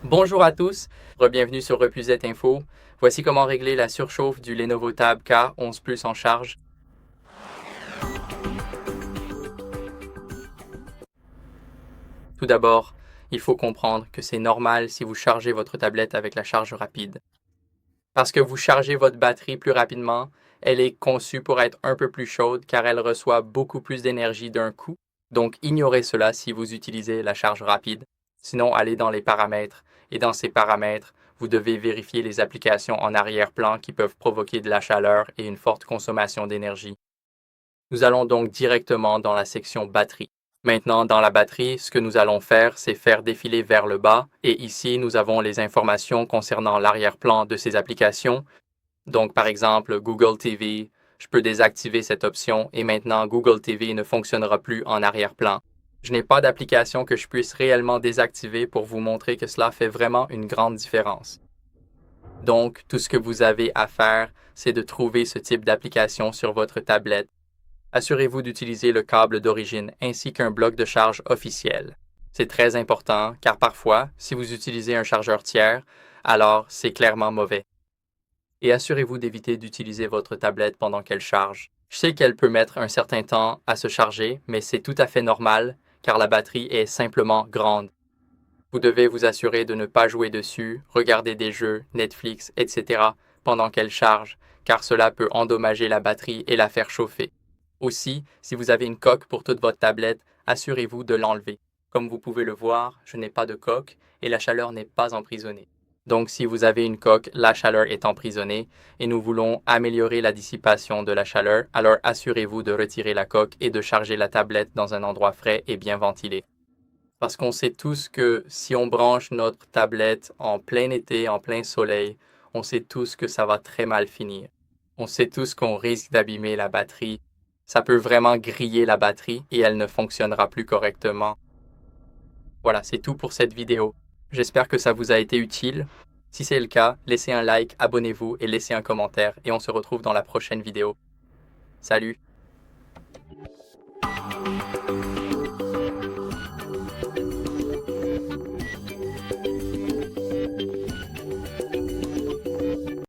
Bonjour à tous, bienvenue sur Repuzet Info. Voici comment régler la surchauffe du Lenovo Tab K11 Plus en charge. Tout d'abord, il faut comprendre que c'est normal si vous chargez votre tablette avec la charge rapide. Parce que vous chargez votre batterie plus rapidement, elle est conçue pour être un peu plus chaude car elle reçoit beaucoup plus d'énergie d'un coup. Donc ignorez cela si vous utilisez la charge rapide. Sinon, allez dans les paramètres et dans ces paramètres, vous devez vérifier les applications en arrière-plan qui peuvent provoquer de la chaleur et une forte consommation d'énergie. Nous allons donc directement dans la section batterie. Maintenant, dans la batterie, ce que nous allons faire, c'est faire défiler vers le bas et ici, nous avons les informations concernant l'arrière-plan de ces applications. Donc, par exemple, Google TV, je peux désactiver cette option et maintenant Google TV ne fonctionnera plus en arrière-plan. Je n'ai pas d'application que je puisse réellement désactiver pour vous montrer que cela fait vraiment une grande différence. Donc, tout ce que vous avez à faire, c'est de trouver ce type d'application sur votre tablette. Assurez-vous d'utiliser le câble d'origine ainsi qu'un bloc de charge officiel. C'est très important car parfois, si vous utilisez un chargeur tiers, alors c'est clairement mauvais. Et assurez-vous d'éviter d'utiliser votre tablette pendant qu'elle charge. Je sais qu'elle peut mettre un certain temps à se charger, mais c'est tout à fait normal car la batterie est simplement grande. Vous devez vous assurer de ne pas jouer dessus, regarder des jeux, Netflix, etc. pendant qu'elle charge, car cela peut endommager la batterie et la faire chauffer. Aussi, si vous avez une coque pour toute votre tablette, assurez-vous de l'enlever. Comme vous pouvez le voir, je n'ai pas de coque et la chaleur n'est pas emprisonnée. Donc, si vous avez une coque, la chaleur est emprisonnée et nous voulons améliorer la dissipation de la chaleur, alors assurez-vous de retirer la coque et de charger la tablette dans un endroit frais et bien ventilé. Parce qu'on sait tous que si on branche notre tablette en plein été, en plein soleil, on sait tous que ça va très mal finir. On sait tous qu'on risque d'abîmer la batterie. Ça peut vraiment griller la batterie et elle ne fonctionnera plus correctement. Voilà, c'est tout pour cette vidéo. J'espère que ça vous a été utile. Si c'est le cas, laissez un like, abonnez-vous et laissez un commentaire et on se retrouve dans la prochaine vidéo. Salut!